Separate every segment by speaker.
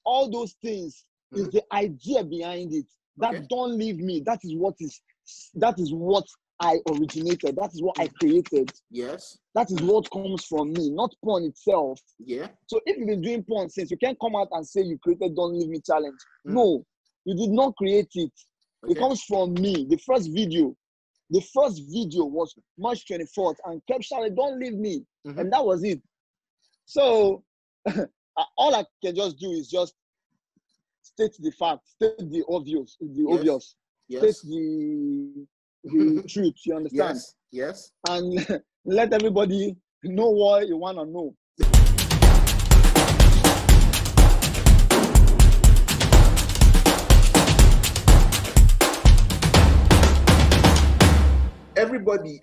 Speaker 1: all those things is the idea behind it. That don't leave me. That is what I originated. That is what I created.
Speaker 2: Yes.
Speaker 1: That is what comes from me, not porn itself.
Speaker 2: Yeah.
Speaker 1: So if you've been doing porn since, you can't come out and say you created Don't Leave Me Challenge. No, you did not create it. It comes from me. The first video was March 24th and kept shouting, "Don't leave me." And that was it. So all I can just do is just state the fact, state the obvious,
Speaker 2: Yes.
Speaker 1: state the truth, you understand?
Speaker 2: Yes.
Speaker 1: And let everybody know what you want to know.
Speaker 2: Everybody,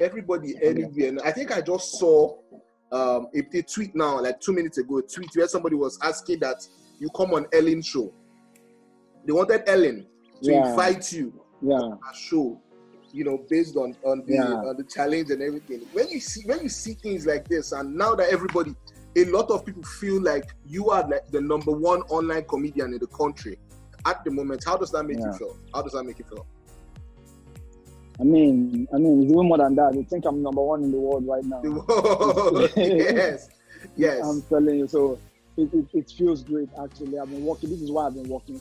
Speaker 2: anywhere. And I think I just saw a tweet now, like 2 minutes ago, a tweet where somebody was asking that you come on Ellen's show. They wanted Ellen to invite you on a show, you know, based on the challenge and everything. When you see things like this, and now that a lot of people feel like you are like the #1 online comedian in the country at the moment, how does that make you feel? How does that make you feel?
Speaker 1: I mean, it's even more than that. I think I'm #1 in the world right now.
Speaker 2: Yes.
Speaker 1: I'm telling you. So it feels great, actually. I've been working. This is why I've been working.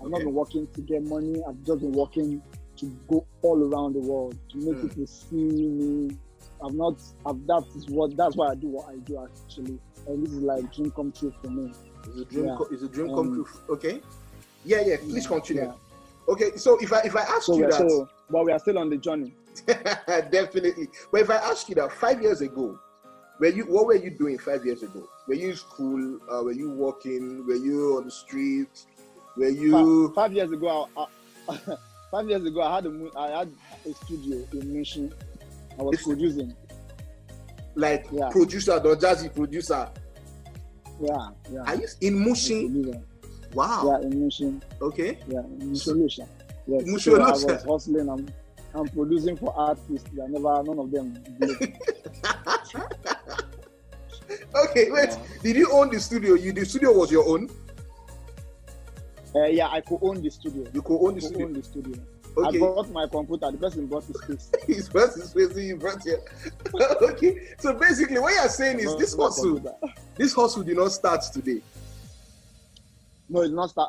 Speaker 1: I've not been working to get money. I've just been working to go all around the world, to make people see me. That's why I do what I do, actually. And this is like dream come true for me.
Speaker 2: It's a dream come true. Okay. Yeah. Please continue. Yeah. Okay, so if I ask you that,
Speaker 1: but we are still on the journey.
Speaker 2: Definitely. But if I ask you that 5 years ago, what were you doing 5 years ago? Were you in school? Were you working? Were you on the street? Were you?
Speaker 1: 5 years ago, I had a studio in Mission. I was producing.
Speaker 2: Like producer, the jazzy producer.
Speaker 1: Yeah.
Speaker 2: Are you in Mushin? Wow.
Speaker 1: Yeah, in Mission.
Speaker 2: Okay.
Speaker 1: Yeah, in Mushin. Yes. So I was hustling. I'm producing for artists that none of them did.
Speaker 2: Okay, wait. Did you own the studio? The studio was your own?
Speaker 1: Yeah, I could own the studio.
Speaker 2: You could own the studio. Okay.
Speaker 1: I brought my computer. The person brought his space.
Speaker 2: His brought his space. You brought it. Okay. So basically, what you're saying is this hustle did not start today.
Speaker 1: No, it did not start.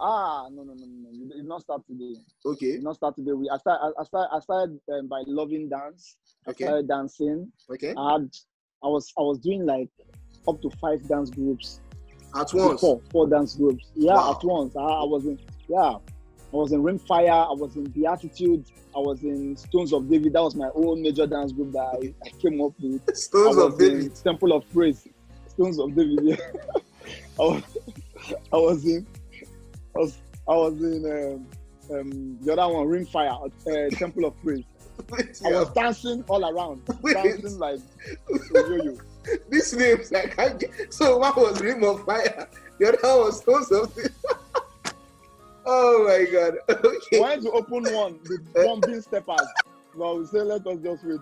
Speaker 1: No. It did not start today.
Speaker 2: Okay.
Speaker 1: It did not start today. I started by loving dance.
Speaker 2: Okay.
Speaker 1: I started dancing.
Speaker 2: Okay.
Speaker 1: I was doing like up to 5 dance groups.
Speaker 2: At once?
Speaker 1: Four dance groups. Yeah,
Speaker 2: wow.
Speaker 1: At once. I was in Rimfire. I was in Beatitude. I was in Stones of David. That was my own major dance group that I came up with.
Speaker 2: Stones of David.
Speaker 1: Temple of Praise. Stones of David. Yeah. I was in the other one, Rimfire, Temple of Praise. I was dancing all around, dancing like yo-yo.
Speaker 2: These names I can't get. So one was Rim of Fire, the other one was Stones of David. Oh my God. Okay.
Speaker 1: I wanted to open one with bumping steppers, but we say let us just wait.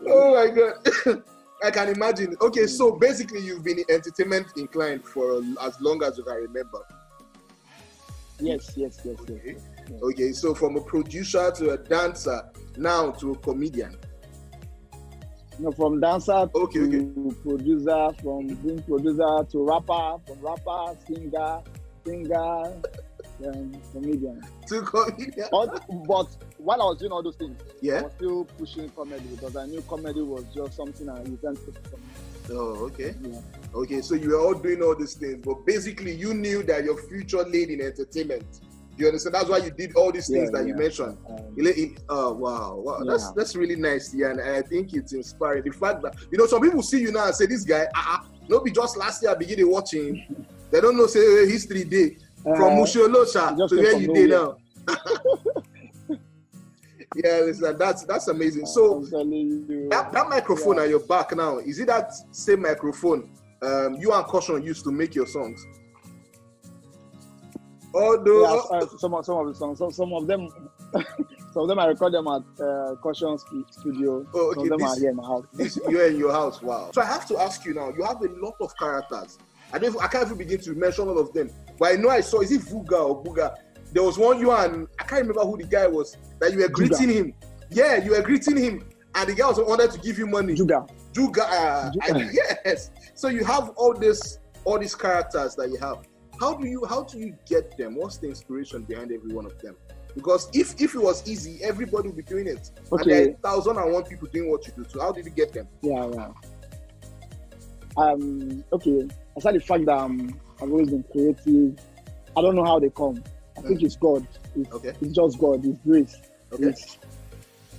Speaker 1: Oh my God. I can imagine. Okay, so basically you've been entertainment inclined for as long as I remember. Yes.
Speaker 2: Okay, so from a producer to a dancer, now to a comedian.
Speaker 1: No, from dancer
Speaker 2: to
Speaker 1: producer, from being producer to rapper, from rapper, singer, comedian.
Speaker 2: To comedian.
Speaker 1: But while I was doing all those things,
Speaker 2: I
Speaker 1: was still pushing comedy because I knew comedy was just something I can't take from me.
Speaker 2: Oh, okay.
Speaker 1: Yeah.
Speaker 2: Okay, so you were all doing all these things, but basically you knew that your future lay in entertainment. Do you understand? That's why you did all these things that you mentioned. Oh, wow. That's really nice, and I think it's inspiring. The fact that, some people see you now and say, this guy, not be just last year I beginning watching. They don't know, say, history day. From Musholosha to where you did now. Yeah, listen, that's amazing. So that microphone at your back now, is it that same microphone you and Caution used to make your songs?
Speaker 1: Although some of the songs, some of them Some of them I record them at Caution Studio.
Speaker 2: Oh,
Speaker 1: Some of them are here in my house.
Speaker 2: You're in your house. Wow. So I have to ask you now. You have a lot of characters. I can't even begin to mention all of them. But I know I saw. Is it Vuga or Buga? There was one you and I can't remember who the guy was that you were greeting him. Yeah, you were greeting him, and the guy also wanted to give you money.
Speaker 1: Juga.
Speaker 2: Yes. So you have all these characters that you have. How do you get them? What's the inspiration behind every one of them? Because if it was easy, everybody would be doing it. Okay. And there are 1,001 people doing what you do. So how did you get them?
Speaker 1: Yeah. Okay. Aside the fact that I've always been creative, I don't know how they come. I think it's God. It's just God. It's grace.
Speaker 2: Okay.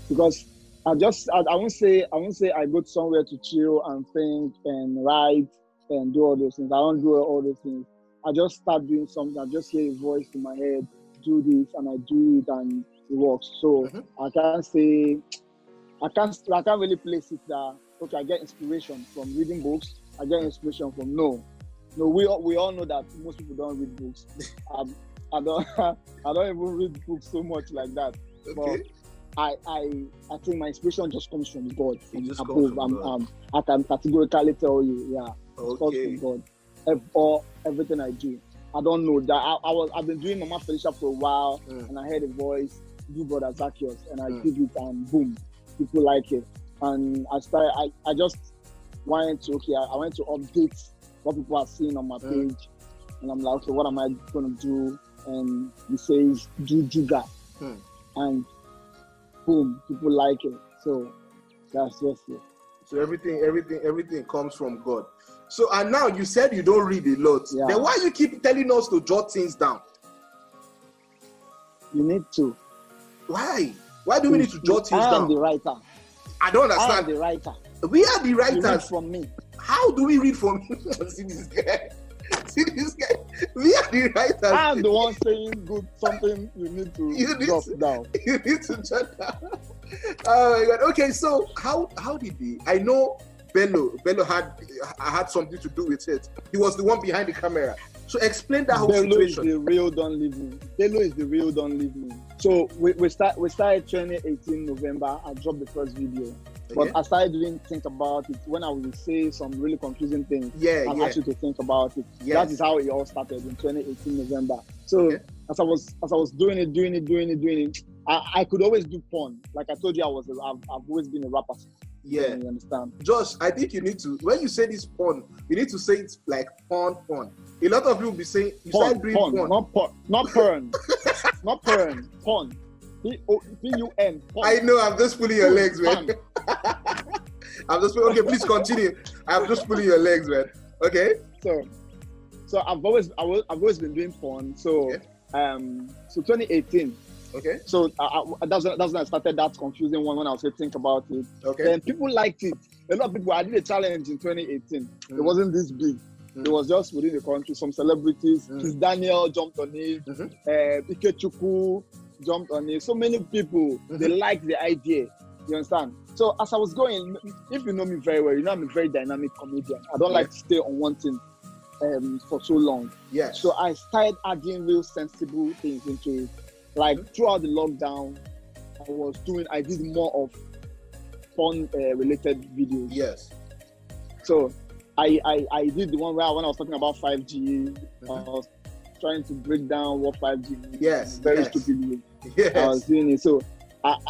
Speaker 1: Because I won't say I go somewhere to chill and think and write and do all those things. I don't do all those things. I just start doing something. I just hear a voice in my head, do this, and I do it, and it works. So I can't really place it that okay, I get inspiration from reading books. I get inspiration from no. We all know that most people don't read books. I don't even read books so much like that.
Speaker 2: Okay.
Speaker 1: But I think my inspiration just comes from God, from
Speaker 2: above.
Speaker 1: From God. I can categorically tell you, it comes from God. Or everything I do. I don't know that I've been doing Mama Felicia for a while, and I heard a voice, do Brother Zacchaeus, and I did it, and boom, people like it. And I just wanted to I wanted to update what people are seeing on my page, and I'm like, okay, what am I gonna do? And he says, do Juga, and boom, people like it. So that's just it.
Speaker 2: So everything comes from God. So, and now you said you don't read a lot.
Speaker 1: Yeah.
Speaker 2: Then why you keep telling us to jot things down?
Speaker 1: You need to.
Speaker 2: Why? Why do we need to jot things down?
Speaker 1: I am the writer.
Speaker 2: I don't understand.
Speaker 1: I am the writer.
Speaker 2: We are the writers.
Speaker 1: You read from me.
Speaker 2: How do we read from you? See this guy. We are the writers.
Speaker 1: I am the one saying something you need to jot down.
Speaker 2: You need to jot down. Oh my God. Okay, so how did he? I know Bello had something to do with it. He was the one behind the camera. So explain that whole situation.
Speaker 1: Bello is the real Don't Leave Me. Bello is the real Don't Leave Me. So we started 2018 November. I dropped the first video. But I started doing think about it when I would say some really confusing things. I'll ask you to think about it. That is how it all started in 2018 November. So as I was doing it, I could always do porn. Like I told you, I've always been a rapper.
Speaker 2: Yeah,
Speaker 1: you understand.
Speaker 2: Josh, I think you need to, when you say this porn, you need to say it's like porn. A lot of people will be saying you start doing porn.
Speaker 1: Not porn. Not porn. P-U-N.
Speaker 2: I know, I'm just pulling your legs, man. Okay, please continue. I'm just pulling your legs, man. Okay.
Speaker 1: So I've always been doing porn. So 2018.
Speaker 2: Okay.
Speaker 1: So that's when I started that confusing one when I was saying think about it.
Speaker 2: Okay.
Speaker 1: Then people liked it. A lot of people. I did a challenge in 2018. It wasn't this big. It was just within the country. Some celebrities. Daniel jumped on it. Ikechukwu jumped on it. So many people they liked the idea. You understand? So as I was going, if you know me very well, you know I'm a very dynamic comedian. I don't like to stay on one thing for so long.
Speaker 2: Yes.
Speaker 1: So I started adding real sensible things into it. Like throughout the lockdown, I did more of porn related videos.
Speaker 2: Yes.
Speaker 1: So I did the one where when I was talking about 5G, I was trying to break down what 5G is.
Speaker 2: Yes.
Speaker 1: Very stupidly.
Speaker 2: Yes.
Speaker 1: I was doing it. So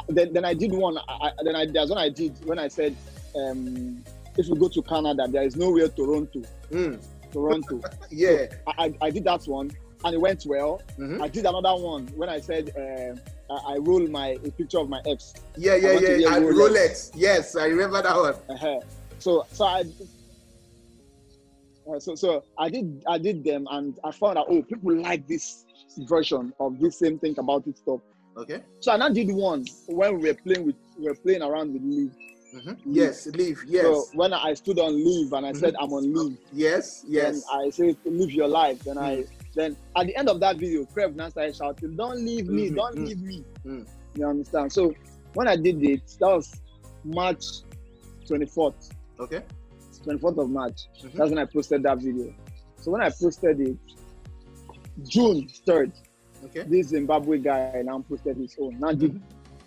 Speaker 1: then I did one. That's what I did when I said, if you go to Canada, there is nowhere Toronto. Toronto.
Speaker 2: Yeah.
Speaker 1: So I did that one. And it went well. I did another one when I said I rolled a picture of my ex.
Speaker 2: Yeah. And Rolex. Yes, I remember that one.
Speaker 1: So I did them, and I found out people like this version of this same thing about it stuff.
Speaker 2: Okay. So
Speaker 1: I now did one when we were playing around with Live.
Speaker 2: Yes, Live. Yes.
Speaker 1: So when I stood on Live and I said I'm on Live.
Speaker 2: Yes.
Speaker 1: And I said live your life. Then at the end of that video, Crev now started shouting, "Don't leave me, don't leave me." You understand? So when I did it, that was March 24th.
Speaker 2: Okay.
Speaker 1: 24th of March. That's when I posted that video. So when I posted it, June 3rd, this Zimbabwe guy now posted his own. Now did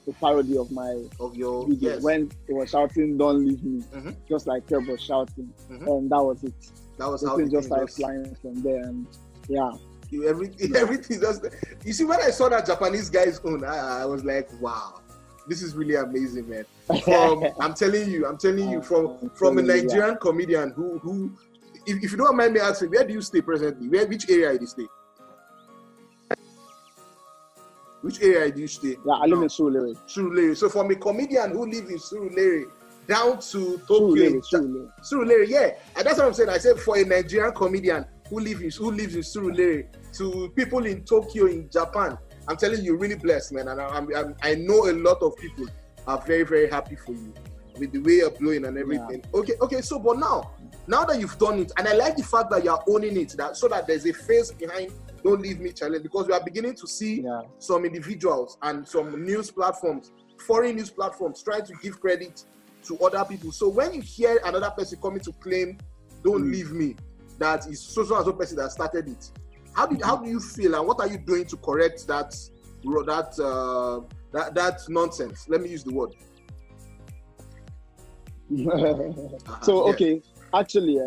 Speaker 1: a parody of my
Speaker 2: your
Speaker 1: video when it was shouting "Don't leave me," just like Kev was shouting, and that was it.
Speaker 2: That was
Speaker 1: the
Speaker 2: how
Speaker 1: thing just started flying from there, and yeah.
Speaker 2: Everything just. You see, when I saw that Japanese guy's own, I was like, wow, this is really amazing, man. I'm telling you, from a Nigerian comedian who, if you don't mind me asking, where do you stay presently? Which area do you stay? Which area do you stay?
Speaker 1: Yeah, I live in Surulere.
Speaker 2: Surulere. So from a comedian who lives in Surulere down to Tokyo, Surulere, yeah. And that's what I'm saying. I said for a Nigerian comedian who lives in Surulere to people in Tokyo, in Japan, I'm telling you, you're really blessed, man. And I know a lot of people are very, very happy for you with the way you're blowing and everything. Yeah. Okay. So, but now that you've done it, and I like the fact that you're owning it, so that there's a face behind Don't Leave Me Challenge, because we are beginning to see some individuals and some news platforms, foreign news platforms, trying to give credit to other people. So when you hear another person coming to claim Don't Leave Me, that is so and so person that started it, how do you feel, and what are you doing to correct that nonsense? Let me use the word.
Speaker 1: So okay, actually,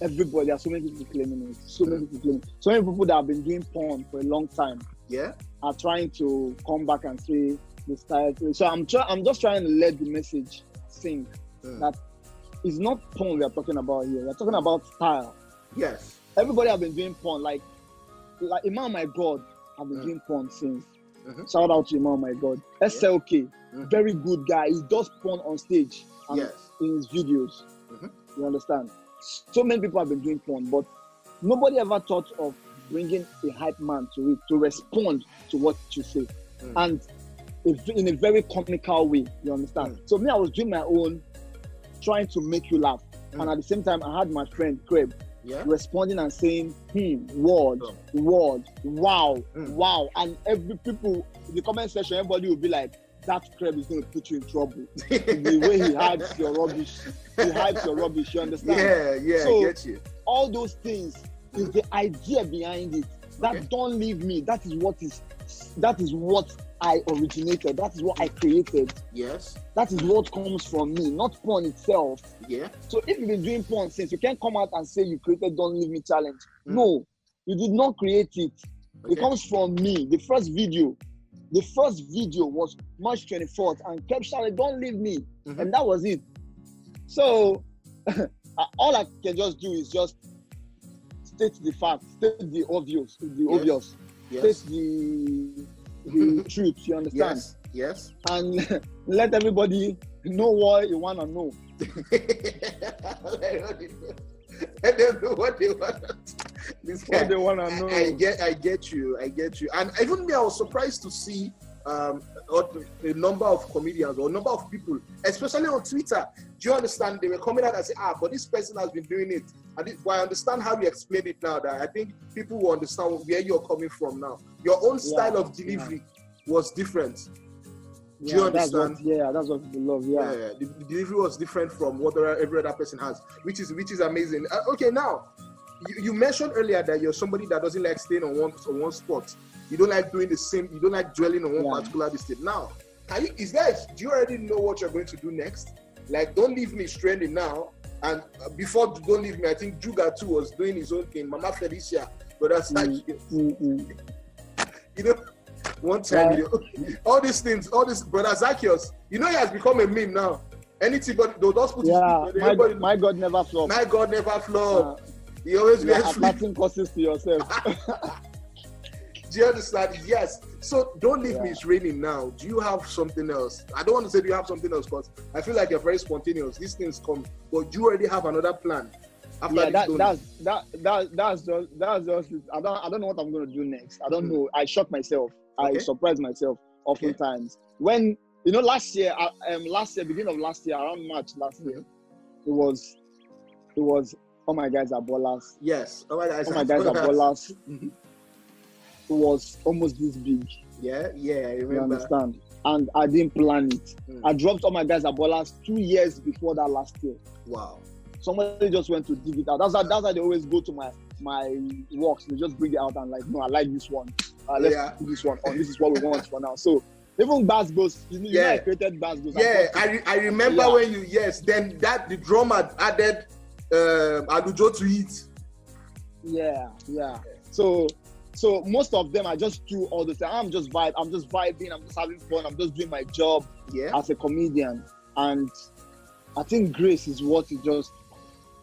Speaker 1: everybody, there are so many people claiming it. So many people that have been doing porn for a long time.
Speaker 2: Yeah,
Speaker 1: are trying to come back and say they started. So I'm just trying to let the message sink that it's not porn we are talking about here. We're talking about style.
Speaker 2: Yes.
Speaker 1: Everybody have been doing porn. Like Imam My God have been doing porn since. Shout out to Imam My God. SLK, very good guy. He does porn on stage and in his videos. You understand? So many people have been doing porn, but nobody ever thought of bringing a hype man to it, to respond to what you say. And in a very comical way, you understand? So me, I was doing my own, trying to make you laugh. And at the same time, I had my friend Creb responding and saying, word, wow. And every people in the comment section, everybody will be like, that Creb is going to put you in trouble. The way he hides your rubbish, you understand?
Speaker 2: Yeah,
Speaker 1: so,
Speaker 2: I get you.
Speaker 1: All those things is the idea behind it. That Don't Leave Me, that is what I originated. That is what I created.
Speaker 2: Yes.
Speaker 1: That is what comes from me, not porn itself.
Speaker 2: Yeah. So
Speaker 1: if you've been doing porn since, you can't come out and say you created Don't Leave Me Challenge. No, you did not create it. It comes from me. The first video was March 24th and kept shouting, "Don't leave me." And that was it. So all I can just do is just state the fact, state the obvious, state the truth, you understand?
Speaker 2: Yes.
Speaker 1: And let everybody know what you want to know.
Speaker 2: Let them know what they want.
Speaker 1: What they want to know.
Speaker 2: I get you. And even me, I was surprised to see a number of comedians or a number of people, especially on Twitter. Do you understand? They were coming out and say, but this person has been doing it. And I understand how you explain it now, that I think people will understand where you're coming from now. Your own style of delivery was different. Do you understand?
Speaker 1: That's what people love. Yeah.
Speaker 2: The delivery was different from what every other person has, which is amazing. Okay, now you mentioned earlier that you're somebody that doesn't like staying on one spot. You don't like doing the same. You don't like dwelling on one particular district. Now, do you already know what you're going to do next? Like, Don't Leave Me is trending now, and before Don't Leave Me, I think Juga too was doing his own thing. Mama Felicia, but that's like, you know. One time, all these things, brother Zacchaeus, he has become a meme now. Anything, but they'll just put
Speaker 1: my God never flop.
Speaker 2: My God never flop. He always wears
Speaker 1: attaching courses to yourself.
Speaker 2: Do you understand? Yes. So Don't Leave Me is raining now. Do you have something else? I don't want to say do you have something else, because I feel like you're very spontaneous. These things come, but you already have another plan.
Speaker 1: That's just. I don't know what I'm going to do next. I don't know. I shock myself. I surprise myself oftentimes. When last year, beginning of last year, around March last year, it was "Oh My Guys Are Ballers."
Speaker 2: Yes,
Speaker 1: "Oh My Guys Are Ballers." It was almost this big.
Speaker 2: Yeah, I remember.
Speaker 1: You understand? And I didn't plan it. I dropped "Oh My Guys Are Ballers" 2 years before that last year.
Speaker 2: Wow.
Speaker 1: Somebody just went to dig it out. That's how they always go to my works. They just bring it out and like, no, I like this one. let's do this one on. This is what we want for now. So even Bass Goes, you know, I created Bass Goes.
Speaker 2: Yeah, I remember when you then that the drummer added Alujo to it.
Speaker 1: Yeah. So most of them I just do all the time. I'm just vibing, I'm just having fun, I'm just doing my job as a comedian. And I think grace is what it just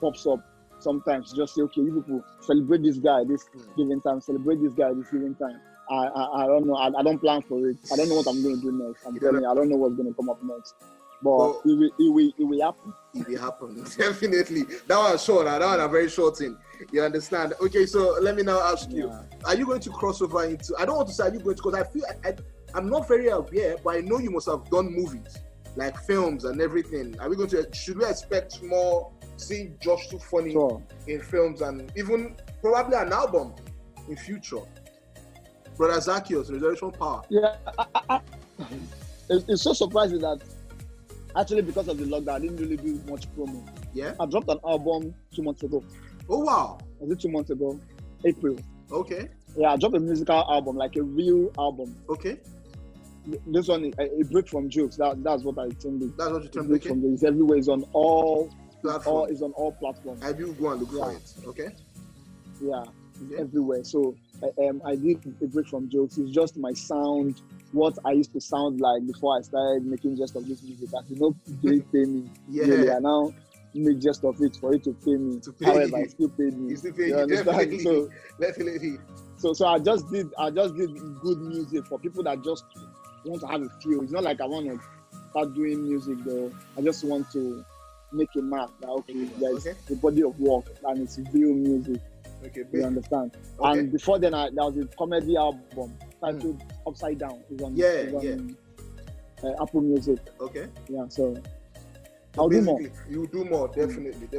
Speaker 1: pops up sometimes. Just say, okay, you people celebrate this guy this given time, celebrate this guy this given time. I don't know. I don't plan for it. I don't know what I'm going to do next. I'm telling you, I don't know what's going to come up next. But it will happen.
Speaker 2: It will happen. Definitely. That one short. That one a very short thing. You understand? Okay, so let me now ask you. Are you going to cross over into... I don't want to say are you going to... Because I feel... I'm not very aware, but I know you must have done movies. Like films and everything. Are we going to... Should we expect more... See Josh2funny in films and even probably an album in future? Brother Zacchaeus, Resurrection Power.
Speaker 1: Yeah, it's so surprising that actually because of the lockdown, I didn't really do much promo.
Speaker 2: Yeah,
Speaker 1: I dropped an album 2 months ago.
Speaker 2: Oh wow!
Speaker 1: Was it 2 months ago? April.
Speaker 2: Okay.
Speaker 1: Yeah, I dropped a musical album, like a real album.
Speaker 2: Okay.
Speaker 1: This one, a break from jokes. That's what I think.
Speaker 2: That's what you termed it.
Speaker 1: It's everywhere. It's on all platforms. It's on all platforms.
Speaker 2: I will go and look for it. Okay.
Speaker 1: Yeah. Everywhere. So I did a break from jokes. It's just my sound, what I used to sound like before I started making just of this music. As you know, they pay me. Really, I now make just of it for it to pay me. However, it still paid me.
Speaker 2: It still paid you. Definitely.
Speaker 1: So,
Speaker 2: definitely.
Speaker 1: So I just did good music for people that just want to have a feel. It's not like I want to start doing music though. I just want to make a mark that there's a body of work and it's real music.
Speaker 2: Okay,
Speaker 1: you understand? Okay. And before then, there was a comedy album titled Upside Down. It's on Apple Music.
Speaker 2: Okay.
Speaker 1: Yeah, so I'll do more.
Speaker 2: You do more, definitely.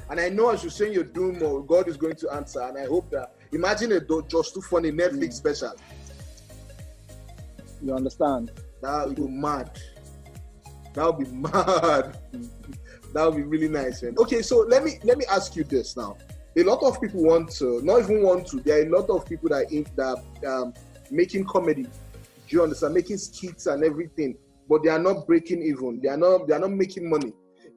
Speaker 2: And I know as you're saying you're doing more, God is going to answer. And I hope that, imagine a Josh2funny Netflix special.
Speaker 1: You understand?
Speaker 2: That would be mad. That would be mad. That would be really nice, man. Okay, so let me ask you this now. A lot of people want to, not even want to, there are a lot of people that making comedy, do you understand, making skits and everything, but they are not breaking even. They are not making money.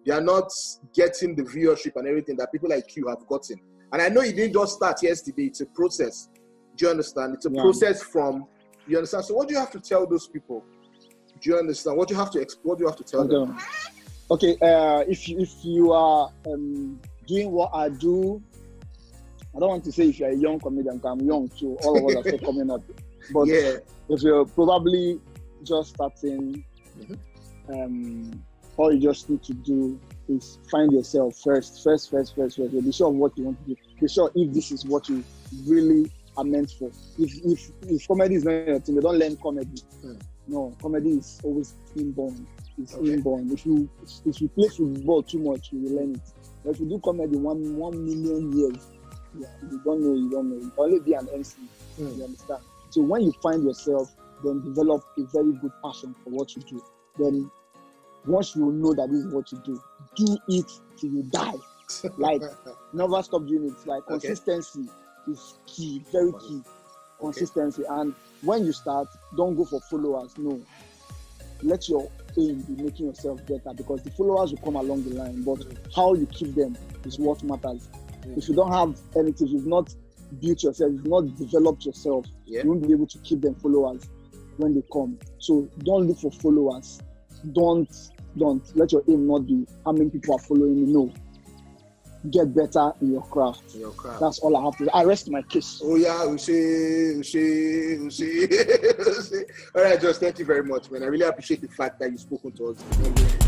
Speaker 2: They are not getting the viewership and everything that people like you have gotten. And I know you didn't just start yesterday. It's a process. Do you understand? It's a process from, you understand? So what do you have to tell those people? Do you understand? What do you have to tell them?
Speaker 1: Okay, if you are doing what I do, I don't want to say if you're a young comedian, because I'm young too. All of us are still coming up. But if you're probably just starting, all you just need to do is find yourself first. Be sure of what you want to do. Be sure if this is what you really are meant for. If comedy is not your thing, they don't learn comedy. No, comedy is always inborn. It's inborn. If you play football too much, you will learn it. But if you do comedy 1 million years, you don't know. You can only be an MC. You understand? So when you find yourself, then develop a very good passion for what you do. Then once you know that this is what you do it till you die. Like never stop doing it. Like consistency is key, very key. Consistency. And when you start, don't go for followers. No. Let your aim be making yourself better, because the followers will come along the line, but how you keep them is what matters. If you don't have anything, if you've not built yourself, if you've not developed yourself, you won't be able to keep them followers when they come. So don't look for followers. Don't let your aim not be how many people are following you. No. Get better in your craft. That's all I have to do. I rest my case.
Speaker 2: Oh yeah, we say. All right, Josh, thank you very much, man. I really appreciate the fact that you've spoken to us.